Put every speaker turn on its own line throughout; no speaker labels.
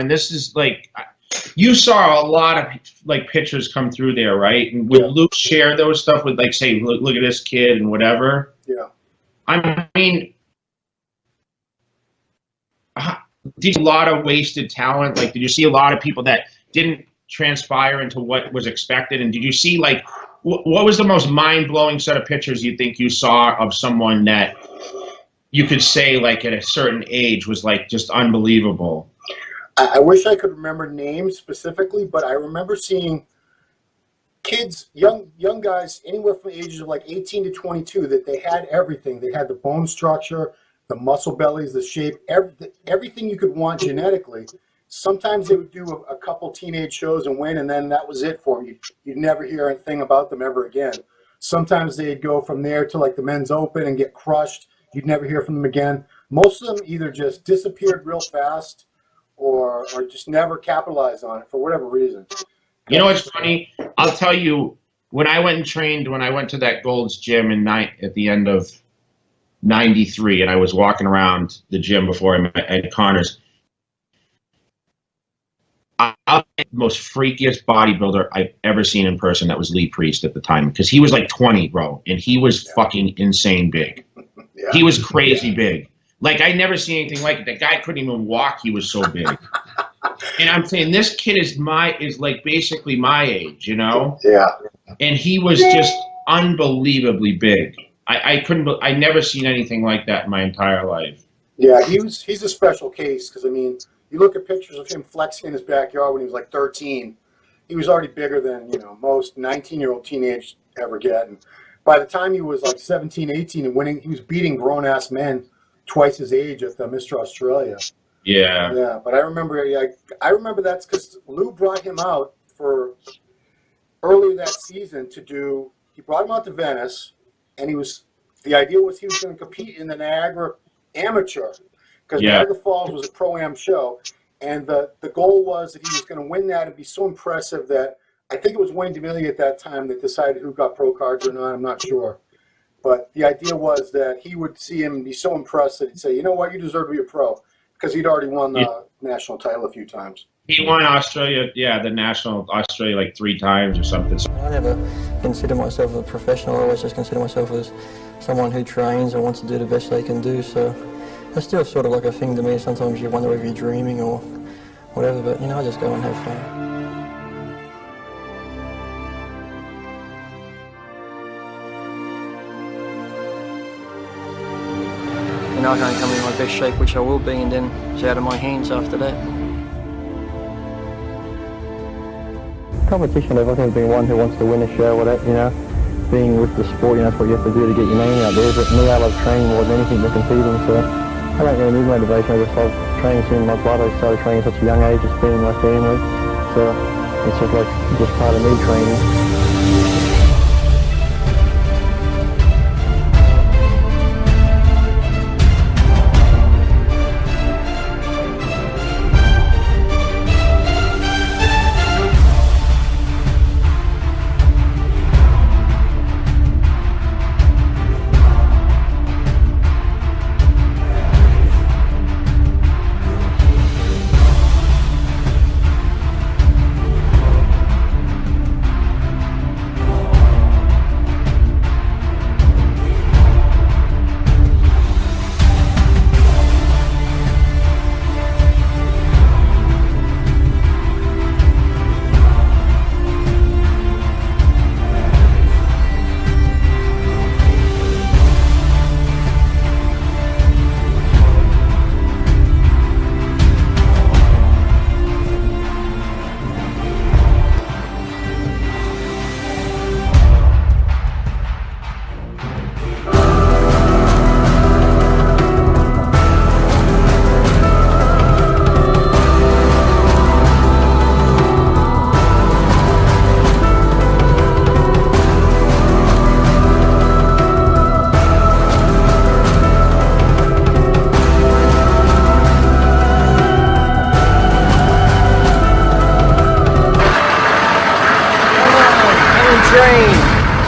and this is like, you saw a lot of like pictures come through there, right? And would Luke share those stuff with, like, say, look at this kid and whatever?
Yeah.
I mean, did a lot of wasted talent? Like, did you see a lot of people that didn't transpire into what was expected? And did you see, like, what was the most mind-blowing set of pictures you think you saw of someone that you could say, like, at a certain age was, like, just unbelievable?
I wish I could remember names specifically, but I remember seeing kids, young guys, anywhere from the ages of like 18 to 22, that they had everything. They had the bone structure, the muscle bellies, the shape, everything you could want genetically. Sometimes they would do a couple teenage shows and win, and then that was it for them. You'd never hear anything about them ever again. Sometimes they'd go from there to like the men's open and get crushed. You'd never hear from them again. Most of them either just disappeared real fast or just never capitalized on it for whatever reason.
You know what's funny? I'll tell you, when I went and trained, when I went to that Gold's Gym at the end of '93, and I was walking around the gym before I met Connor's, I was the most freakiest bodybuilder I've ever seen in person. That was Lee Priest at the time, because he was like 20, bro, and he was fucking insane big.
Yeah.
He was crazy big. Like, I never seen anything like it. That guy couldn't even walk. He was so big. And I'm saying, this kid is like basically my age, you know?
Yeah.
And he was just unbelievably big. I never seen anything like that in my entire life.
Yeah, he's a special case, because I mean, you look at pictures of him flexing in his backyard when he was like 13. He was already bigger than, you know, most 19-year-old teenagers ever get. And by the time he was like 17, 18 and winning, he was beating grown-ass men twice his age at the Mr. Australia.
Yeah.
Yeah, but I remember that's because Lou brought him out for earlier that season he brought him out to Venice, and the idea was he was going to compete in the Niagara Amateur, because Niagara Falls was a pro-am show, and the goal was that he was going to win that and be so impressive that I think it was Wayne DeMillia at that time that decided who got pro cards or not. I'm not sure. But the idea was that he would see him and be so impressed that he'd say, you know what, you deserve to be a pro, because he'd already won the national title a few times.
He won Australia, the national Australia like 3 times or something.
I never consider myself a professional. I always just consider myself as someone who trains and wants to do the best they can do. So it's still sort of like a thing to me. Sometimes you wonder if you're dreaming or whatever, but, you know, I just go and have fun. You know, I can't come in my best shape, which I will be, and then it's out of my hands after that. Competition, I've always been one who wants to win a show, or that, you know, being with the sport, you know, that's what you have to do to get your name out there. But me, I love training more than anything than competing, so I don't really need motivation. I just love training in my blood. I started training at such a young age, it's been in my family, so it's just part of me training.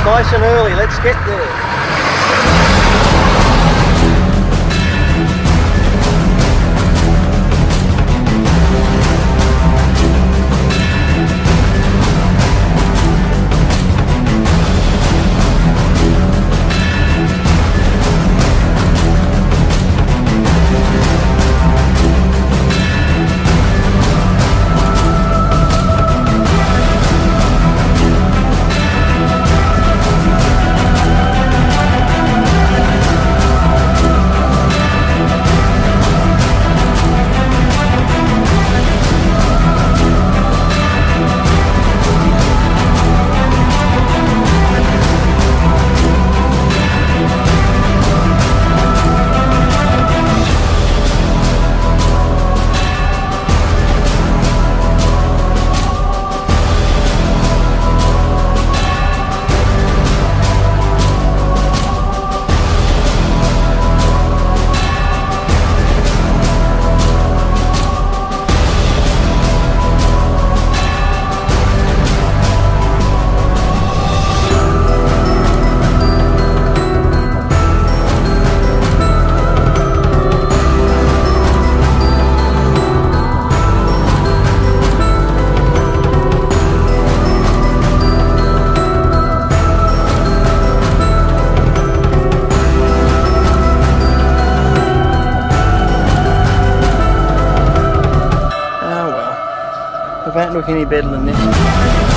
Nice and early, let's get there.
won't look any better than this.